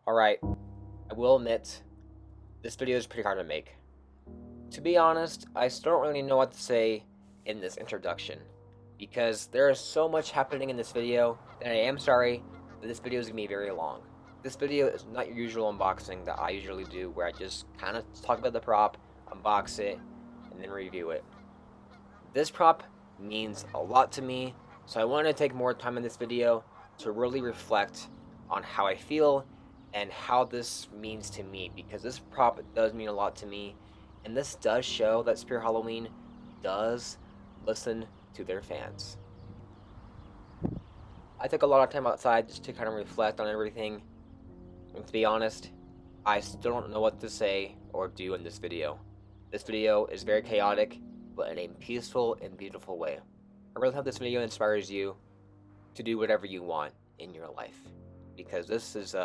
Alright, I will admit, this video is pretty hard to make. To be honest, I still don't really know what to say in this introduction, because there is so much happening in this video that I am sorry that this video is going to be very long. This video is not your usual unboxing that I usually do, where I just kind of talk about the prop, unbox it, and then review it. This prop means a lot to me, so I wanted to take more time in this video to really reflect on how I feel and how this means to me, because this prop does mean a lot to me, and this does show that Spirit Halloween does listen to their fans. I took a lot of time outside just to kind of reflect on everything, and to be honest, I still don't know what to say or do in this video. This video is very chaotic, but in a peaceful and beautiful way. I really hope this video inspires you to do whatever you want in your life, because this is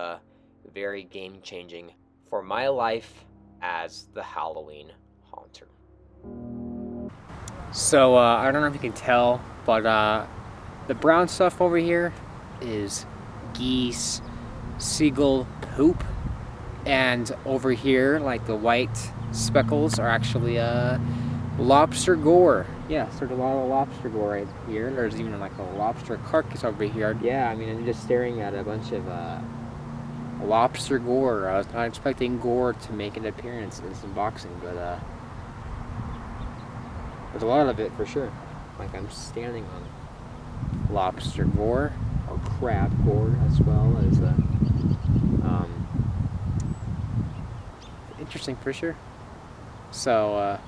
very game-changing for my life as the Halloween haunter. So I don't know if you can tell, but the brown stuff over here is geese, seagull poop, and over here, like the white speckles, are actually lobster gore. Yeah, so there's a lot of lobster gore right here. There's even like a lobster carcass over here. Yeah, I mean, I'm just staring at a bunch of lobster gore. I was not expecting gore to make an appearance in this unboxing, but there's a lot of it for sure. Like, I'm standing on lobster gore, or crab gore, as well as interesting for sure. So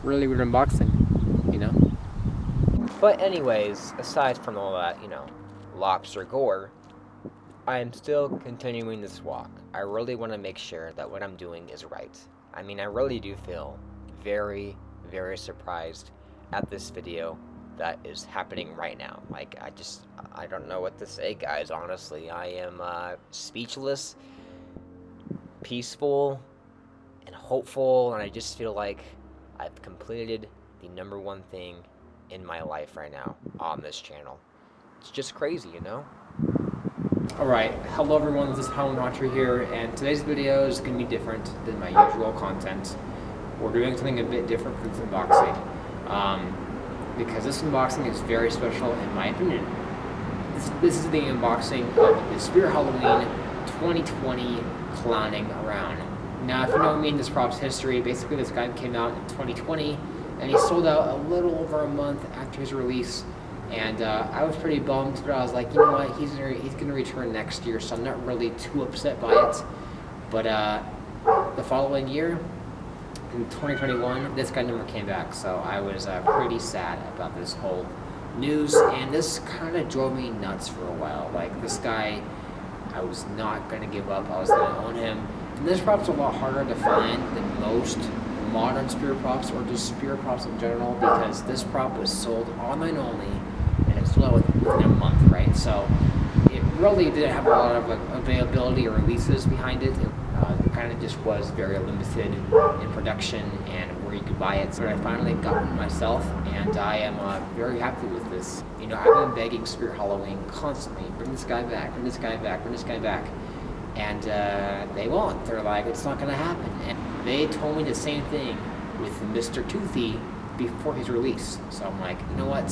really weird unboxing, you know. But anyways, aside from all that, lobster gore, I am still continuing this walk. I really want to make sure that what I'm doing is right. I mean, I really do feel very, very surprised at this video that is happening right now. Like, I don't know what to say, guys, honestly. I am speechless, peaceful, and hopeful, and I just feel like I've completed the #1 thing in my life right now on this channel. It's just crazy, you know? Alright, hello everyone, this is Halloween Watcher here, and today's video is going to be different than my usual content. We're doing something a bit different for this unboxing, because this unboxing is very special in my opinion. This is the unboxing of the Spirit Halloween 2020 Clowning Around. Now, if you know me in this prop's history, basically this guy came out in 2020, and he sold out a little over a month after his release. And I was pretty bummed, but I was like, you know what, he's gonna return next year, so I'm not really too upset by it. But the following year, in 2021, this guy never came back, so I was pretty sad about this whole news, and this kind of drove me nuts for a while. Like, this guy, I was not gonna give up, I was gonna own him. And this prop's a lot harder to find than most modern spirit props, or just spirit props in general, because this prop was sold online only, and it sold out within a month, right? So it really didn't have a lot of availability or releases behind it. It kind of just was very limited in production and where you could buy it. So I finally got one myself, and I am very happy with this. You know, I've been begging Spirit Halloween constantly, bring this guy back, bring this guy back, bring this guy back. And they won't. They're like, it's not going to happen. And they told me the same thing with Mr. Toothy before his release. So I'm like, you know what?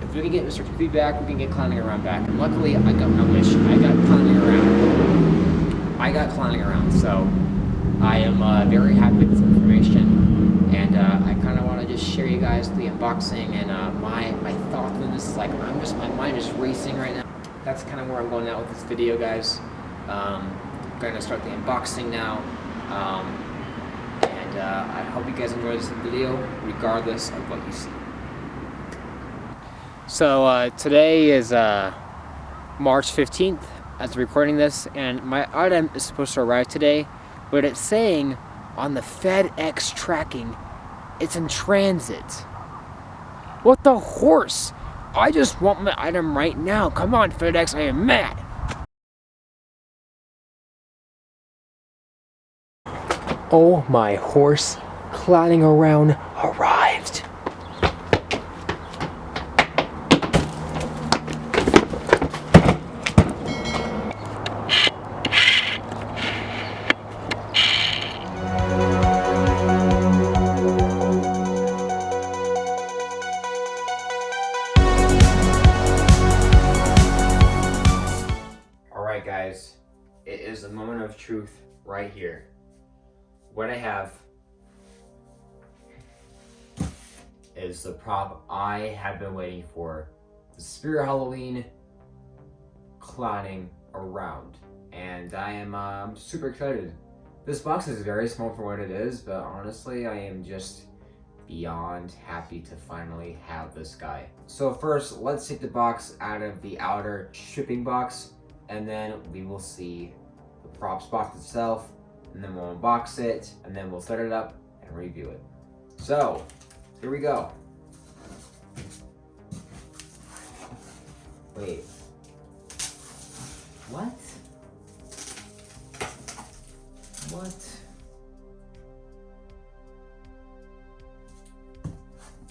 If we can get Mr. Toothy back, we can get Clowning Around back. And luckily, I got my wish. I got Clowning Around. So I am very happy with this information. And I kind of want to just share you guys the unboxing and my thoughts on this. Like, my mind is racing right now. That's kind of where I'm going out with this video, guys. I'm going to start the unboxing now, and I hope you guys enjoy this video regardless of what you see. So today is March 15th as we're recording this, and my item is supposed to arrive today, but it's saying on the FedEx tracking it's in transit. What the horse? I just want my item right now. Come on, FedEx, I am mad. Oh, my horse, Clowning Around arrived. guys, it is a moment of truth right here. What I have is the prop I have been waiting for. The Spirit Halloween clowning around. And I am super excited. This box is very small for what it is, but honestly, I am just beyond happy to finally have this guy. So first, let's take the box out of the outer shipping box, and then we will see the props box itself, and then we'll unbox it, and then we'll set it up and review it. So, here we go. Wait. What? What?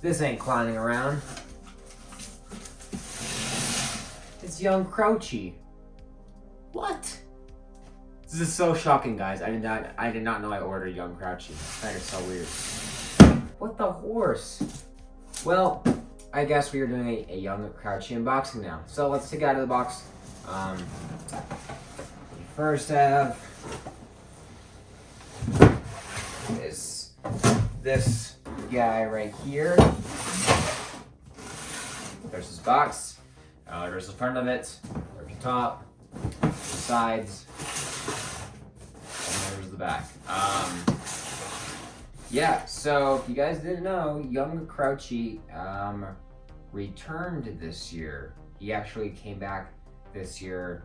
This ain't clowning around. It's young Crouchy. What? This is so shocking, guys. I did not know I ordered young Crouchy. That is so weird. What the horse? Well, I guess we are doing a young Crouchy unboxing now. So let's take it out of the box. We first have is this guy right here. There's his box. There's the front of it. There's the top, the sides, and there's the back. Yeah, so if you guys didn't know, young Crouchy returned this year. He actually came back this year.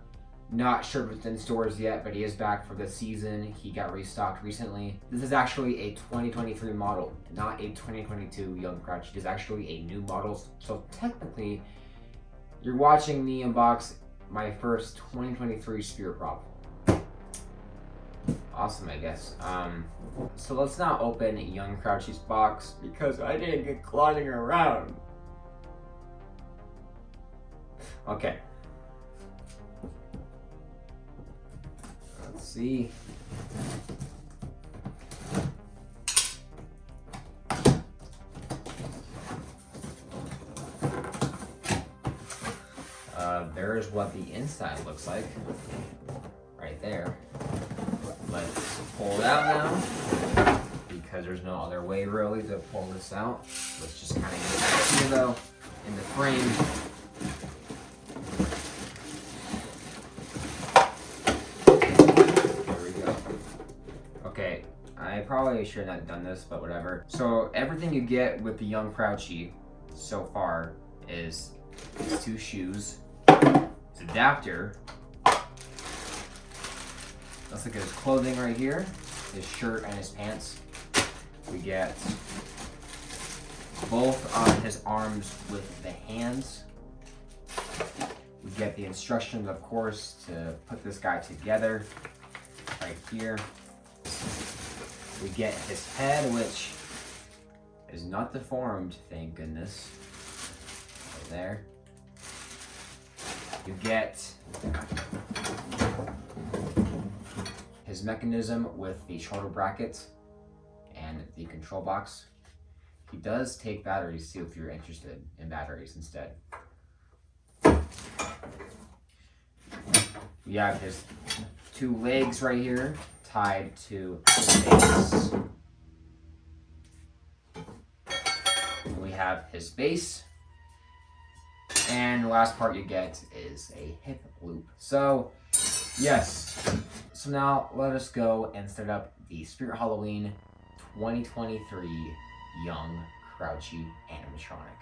Not sure if it's in stores yet, but he is back for the season. He got restocked recently. This is actually a 2023 model, not a 2022 young Crouchy. It is actually a new model. So technically, you're watching me unbox my first 2023 Spirit prop. Awesome, I guess. So let's not open young Crouchy's box because I didn't get clowning around. Okay. Let's see. There's what the inside looks like. Right there. Let's pull it out now, because there's no other way really to pull this out. Let's just kind of get it back here though, in the frame. There we go. Okay, I probably should not have done this, but whatever. So everything you get with the young Crouchy so far is his two shoes, his adapter. Let's look at his clothing right here, his shirt and his pants. We get both on his arms with the hands. We get the instructions, of course, to put this guy together right here. We get his head, which is not deformed, thank goodness. Right there. You get his mechanism with the shoulder bracket and the control box. He does take batteries too if you're interested in batteries instead. We have his two legs right here tied to his base. We have his base. And the last part you get is a hip loop. So, yes. So now let us go and set up the Spirit Halloween 2023 Young Crouchy animatronic.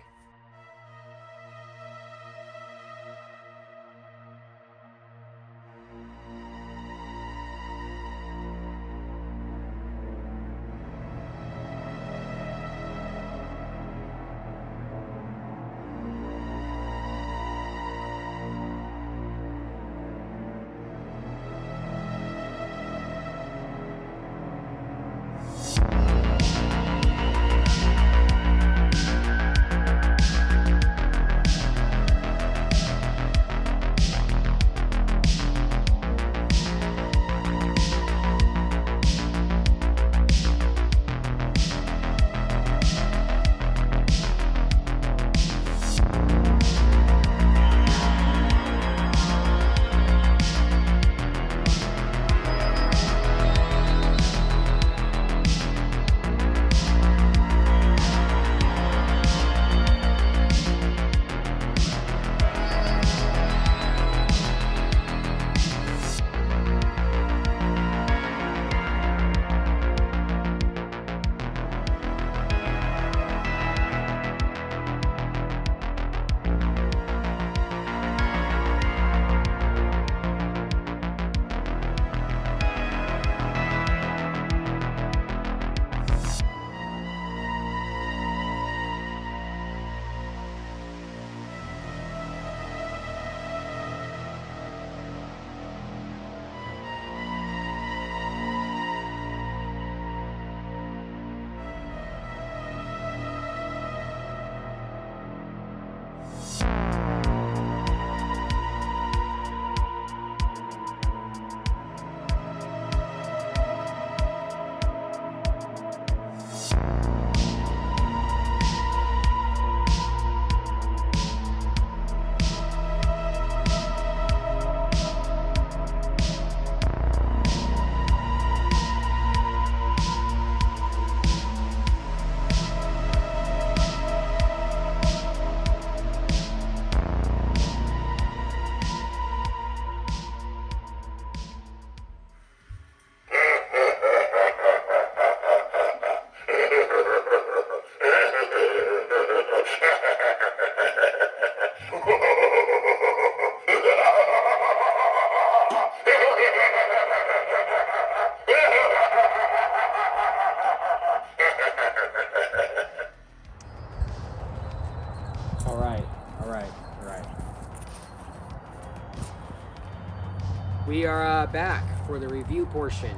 We are back for the review portion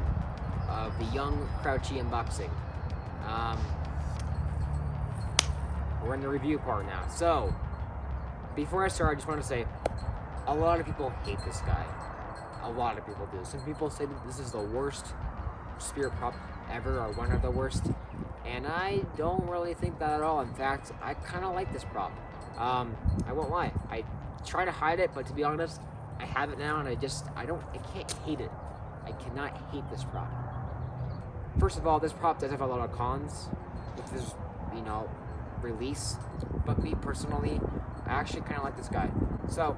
of the Young Crouchy unboxing. We're in the review part now. So, before I start, I just want to say a lot of people hate this guy. A lot of people do. Some people say that this is the worst spirit prop ever, or one of the worst. And I don't really think that at all. In fact, I kind of like this prop. I won't lie. I try to hide it, but to be honest, I have it now, and I can't hate it. I cannot hate this prop. First of all, this prop does have a lot of cons with this, release. But me personally, I actually kind of like this guy. So,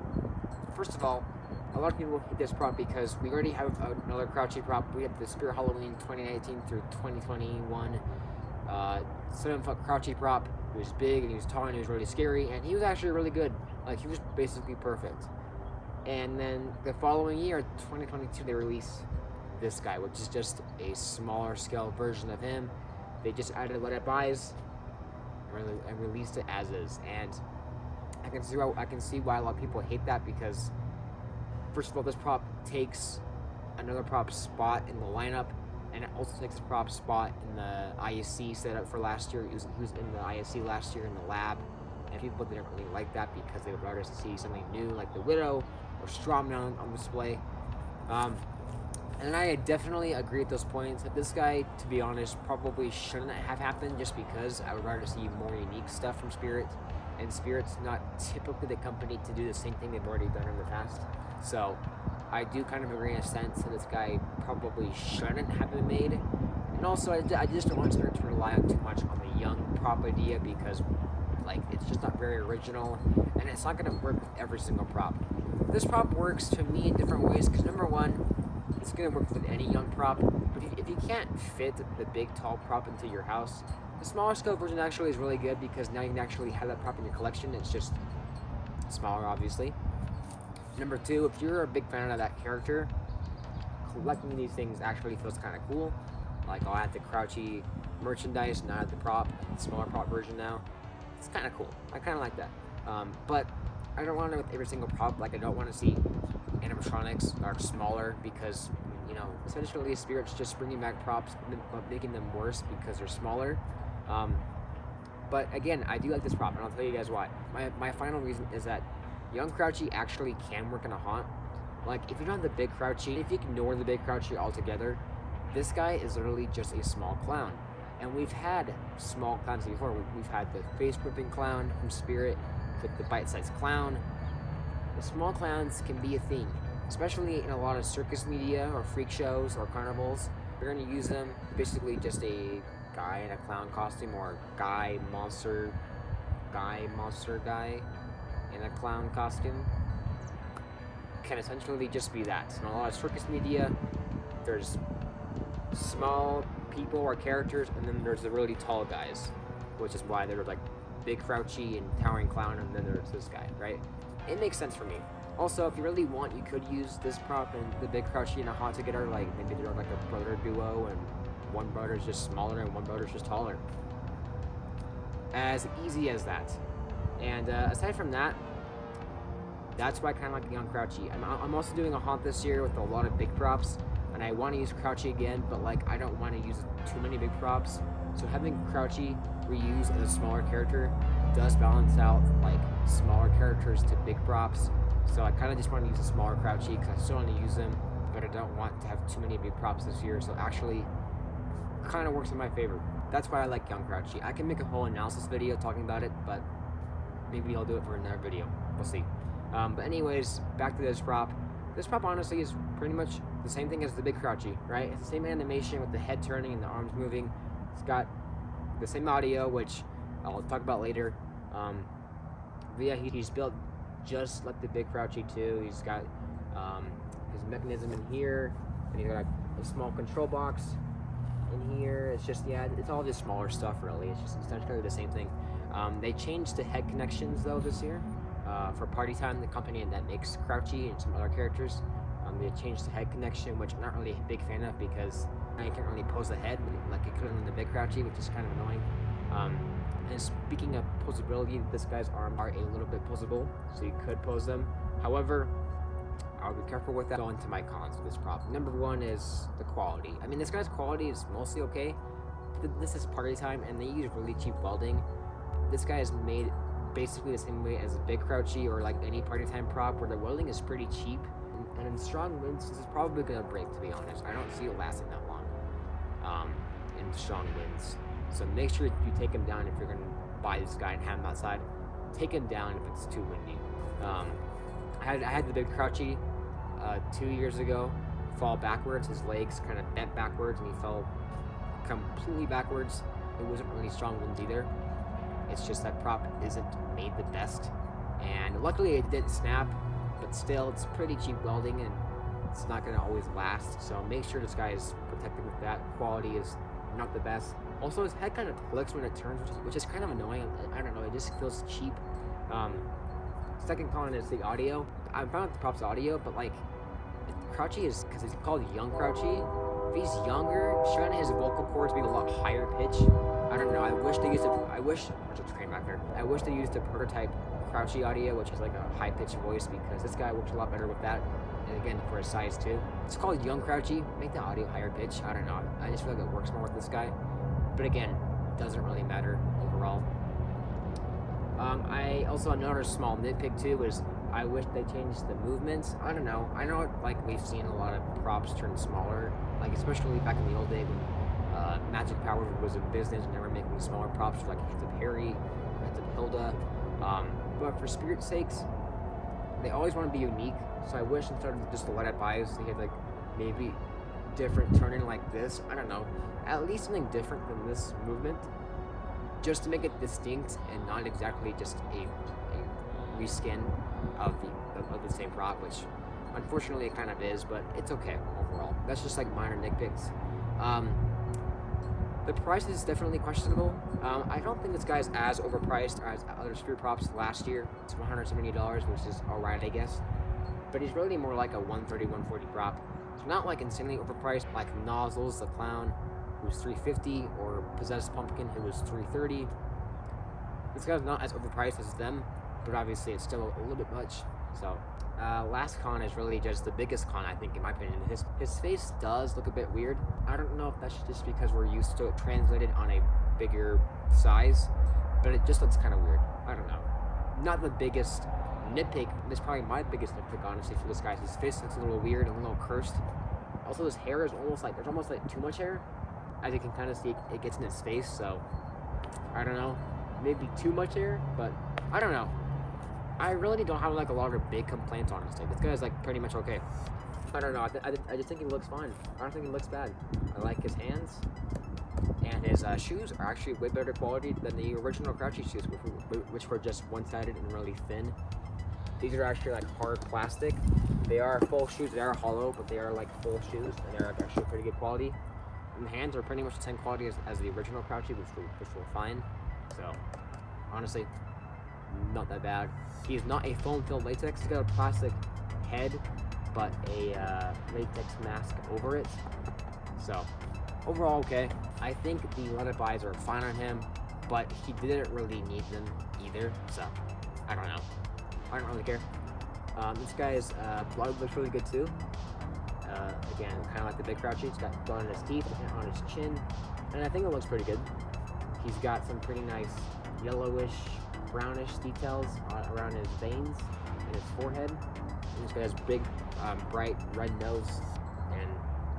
first of all, a lot of people hate this prop because we already have another Crouchy prop. We have the Spirit Halloween 2019 through 2021 7-foot Crouchy prop. He was big and he was tall and he was really scary, and he was actually really good. Like, he was basically perfect. And then the following year, 2022, they released this guy, which is just a smaller scale version of him. They just added what it buys and released it as is. And I can see why a lot of people hate that, because first of all, this prop takes another prop spot in the lineup, and it also takes a prop spot in the ISC setup for last year. He was in the ISC last year in the lab, and people didn't really like that because they would rather see something new like the Widow or Stromdown on display. And I definitely agree with those points. That this guy, to be honest, probably shouldn't have happened, just because I would rather see more unique stuff from Spirit. And Spirit's not typically the company to do the same thing they've already done in the past. So I do kind of agree in a sense that this guy probably shouldn't have been made. And also, I just don't want Spirit to rely on too much on the young prop idea, because it's just not very original, and it's not going to work with every single prop. This prop works to me in different ways, because number one, it's going to work with any young prop. But if you can't fit the big tall prop into your house, the smaller scale version actually is really good, because now you can actually have that prop in your collection. It's just smaller, obviously. Number two, if you're a big fan of that character, collecting these things actually feels kind of cool. Like, I'll add the Crouchy merchandise and I add the prop, the smaller prop version now. It's kind of cool. I kind of like that. But I don't want it with every single prop. Like, I don't want to see animatronics are smaller, because essentially Spirit's just bringing back props but making them worse because they're smaller. But again, I do like this prop, and I'll tell you guys why. My final reason is that young Crouchy actually can work in a haunt. Like, if you don't have the big Crouchy, if you ignore the big Crouchy altogether, this guy is literally just a small clown. And we've had small clowns before. We've had the face-ripping clown from Spirit, the bite-sized clown. The small clowns can be a thing, especially in a lot of circus media or freak shows or carnivals. We're going to use them, basically just a guy in a clown costume, or guy monster guy in a clown costume. Can essentially just be that. In a lot of circus media, there's small people or characters, and then there's the really tall guys, which is why they're like big Crouchy and towering clown, and then there's this guy, right? It makes sense for me. Also, if you really want, you could use this prop and the big Crouchy in a haunt together. Like, maybe they're like a brother duo, and one brother's just smaller and one brother's just taller. As easy as that. And aside from that, that's why I kind of like the young Crouchy. I'm also doing a haunt this year with a lot of big props, and I want to use Crouchy again, but I don't want to use too many big props. So having Crouchy reused as a smaller character does balance out smaller characters to big props. So I kind of just want to use a smaller Crouchy, because I still want to use them, but I don't want to have too many big props this year. So actually, kind of works in my favor. That's why I like young Crouchy. I can make a whole analysis video talking about it, but maybe I'll do it for another video. We'll see. But anyways, back to this prop. This prop honestly is pretty much the same thing as the big Crouchy, right? It's the same animation with the head turning and the arms moving. It's got the same audio, which I'll talk about later. But yeah, he's built just like the big Crouchy too. He's got his mechanism in here, and he's got a small control box in here. It's just, it's all just smaller stuff really. It's just essentially the same thing. They changed the head connections though this year. For Party Time, the company that makes Crouchy and some other characters, they changed the head connection, which I'm not really a big fan of, because I can't really pose the head like you could in the big Crouchy, which is kind of annoying. And speaking of posability, this guy's arms are a little bit posable, so you could pose them. However, I'll be careful with that. Go into my cons of this prop. Number one is the quality. I mean, this guy's quality is mostly okay. This is party time, and they use really cheap welding. This guy is made basically the same way as a big Crouchy or like any party time prop, where the welding is pretty cheap. And in strong winds, this is probably gonna break. To be honest, I don't see it lasting that long. In strong winds, so make sure you take him down if you're gonna buy this guy and have him outside. Take him down if it's too windy. I had the big Crouchy 2 years ago fall backwards. His legs kind of bent backwards and he fell completely backwards. It wasn't really strong winds either. It's just that prop isn't made the best, and luckily it didn't snap, but still it's pretty cheap welding and it's not going to always last, so make sure this guy is protected with that. Quality is not the best. Also, his head kind of clicks when it turns, which is kind of annoying. I don't know, it just feels cheap. Second con is the audio. I'm fine with the prop's audio, but like, Crouchy is, because he's called Young Crouchy, if he's younger, shouldn't his vocal cords be a lot higher pitch? I don't know, I wish they used the prototype Crouchy audio, which is like a high-pitched voice, because this guy works a lot better with that, and again, for his size too. It's called Young Crouchy, make the audio higher pitch, I don't know, I just feel like it works more with this guy, but again, doesn't really matter overall. I also, another small nitpick too is I wish they changed the movements. I don't know. I know, like, we've seen a lot of props turn smaller, like especially back in the old day when Magic Power was in business and they were making smaller props for like Hands of Harry, Hands of Hilda. But for Spirit's sakes, they always want to be unique. So I wish instead of just the let-up eyes, they had like maybe different turning like this. I don't know. At least something different than this movement, just to make it distinct and not exactly just a reskin of the same prop, which unfortunately it kind of is, but it's okay overall. That's just like minor nitpicks. The price is definitely questionable. I don't think this guy's as overpriced as other Spirit props last year. It's $170, which is alright, I guess. But he's really more like a $130, $140 prop. It's not like insanely overpriced like Nozzles the Clown, who's $350, or Possessed Pumpkin, who was $330. This guy's not as overpriced as them, but obviously it's still a little bit much. So last con is really just the biggest con, I think, in my opinion. His face does look a bit weird. I don't know if that's just because we're used to it translated on a bigger size, but it just looks kind of weird. I don't know. Not the biggest nitpick. This is probably my biggest nitpick, honestly, for this guy. His face looks a little weird and a little cursed. Also, his hair is there's almost like too much hair. As you can kind of see, it gets in his face, so I don't know. Maybe too much hair, but I don't know. I really don't have like a lot of big complaints, honestly. This guy's like pretty much okay. I don't know. I just think he looks fine. I don't think he looks bad. I like his hands, and his shoes are actually way better quality than the original Crouchy shoes, which were just one-sided and really thin. These are actually like hard plastic. They are full shoes. They are hollow, but they are like full shoes, and they're actually pretty good quality. And the hands are pretty much the same quality as the original Crouchy, which were fine. So, honestly, not that bad. He's not a foam-filled latex. He's got a plastic head, but a latex mask over it. So, overall, okay. I think the let-up eyes are fine on him, but he didn't really need them either. So, I don't know. I don't really care. This guy's blood looks really good too. Again, kind of like the big Crouchy. He's got blood on his teeth and on his chin, and I think it looks pretty good. He's got some pretty nice yellowish, brownish details around his veins and his forehead. And this guy has big, bright red nose, and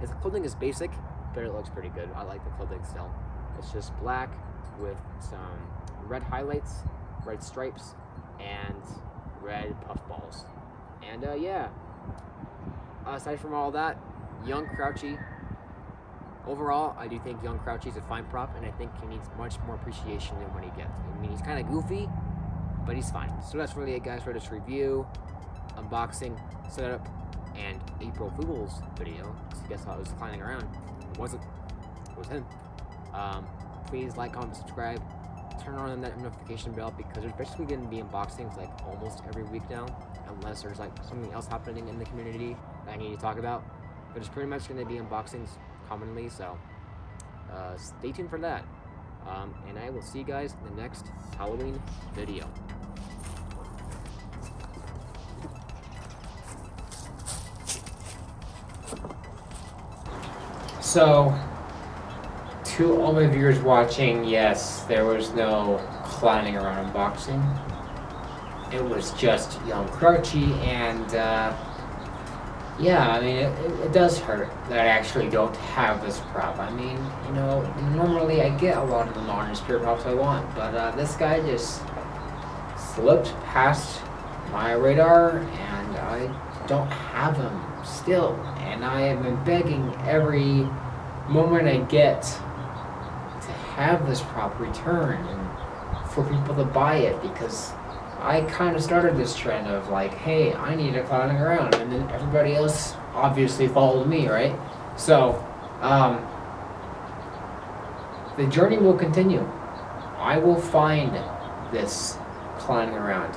his clothing is basic, but it looks pretty good. I like the clothing still. It's just black with some red highlights, red stripes, and red puffballs. And yeah, aside from all that, Young Crouchy. Overall, I do think Young Crouchy is a fine prop, and I think he needs much more appreciation than what he gets. I mean, he's kind of goofy, but he's fine. So that's really it, guys, for this review, unboxing, setup, and April Fool's video. So you guess how it was flying around. It wasn't. It was him. Please like, comment, subscribe. Turn on that notification bell, because there's basically going to be unboxings like almost every week now, unless there's like something else happening in the community that I need to talk about. But it's pretty much going to be unboxings commonly, so stay tuned for that. And I will see you guys in the next Halloween video. So, to all my viewers watching, yes, there was no clowning around unboxing. It was just young Crouchy, and yeah, I mean, it does hurt that I actually don't have this prop. I mean, you know, normally I get a lot of the modern spirit props I want, but this guy just slipped past my radar, and I don't have him still. And I have been begging every moment I get to have this prop returned and for people to buy it, because I kind of started this trend of like, hey, I need a clowning around, and then everybody else obviously followed me, right? So, the journey will continue. I will find this clowning around.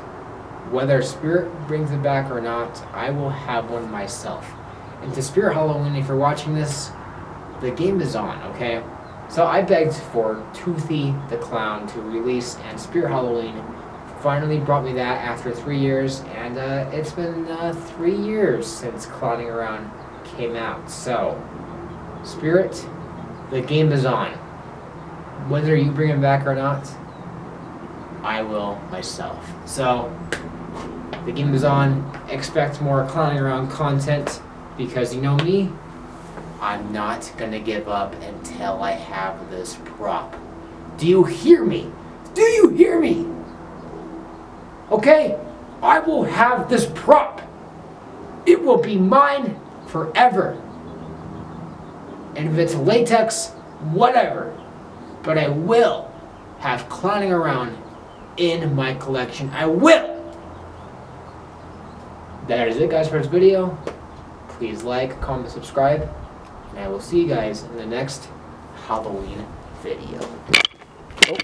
Whether Spirit brings it back or not, I will have one myself. And to Spirit Halloween, if you're watching this, the game is on, okay? So I begged for Toothy the Clown to release, and Spirit Halloween finally brought me that after 3 years, and it's been 3 years since Clowning Around came out. So, Spirit, the game is on. Whether you bring him back or not, I will myself. So, the game is on. Expect more Clowning Around content, because you know me, I'm not gonna give up until I have this prop. Do you hear me? Do you hear me? Okay, I will have this prop. It will be mine forever. And if it's latex, whatever. But I will have Clowning Around in my collection. I will! That is it, guys, for this video. Please like, comment, subscribe. And I will see you guys in the next Halloween video. Oh.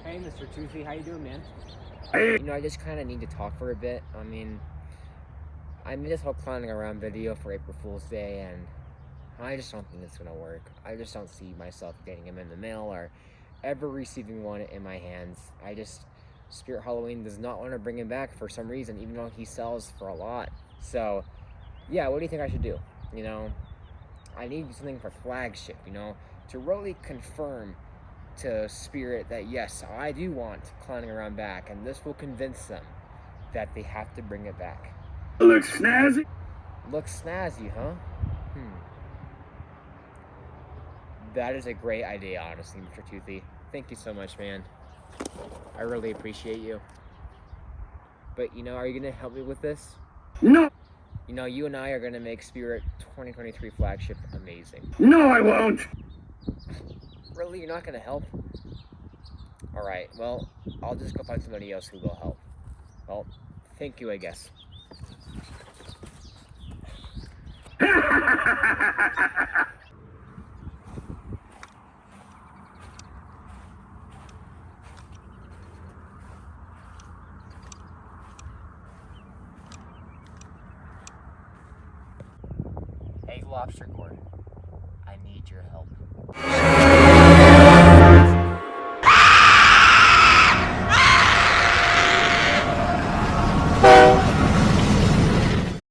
Hey, Mr. Toothy, how you doing, man? You know, I just kind of need to talk for a bit. I mean, I made this whole clowning around video for April Fool's Day, and I just don't think it's gonna work. I just don't see myself getting him in the mail or ever receiving one in my hands. Spirit Halloween does not want to bring him back for some reason, even though he sells for a lot. So, yeah, what do you think I should do? You know, I need something for flagship, you know, to really confirm to Spirit that yes, I do want Clowning Around back, and this will convince them that they have to bring it back. Looks snazzy. Looks snazzy, huh? That is a great idea, honestly, Mr. Toothy. Thank you so much, man. I really appreciate you. But, you know, are you going to help me with this? No. You know, you and I are going to make Spirit 2023 flagship amazing. No, I won't. Really? You're not going to help? Alright, well, I'll just go find somebody else who will help. Well, thank you, I guess. Hey, Lobster Gordon, I need your help.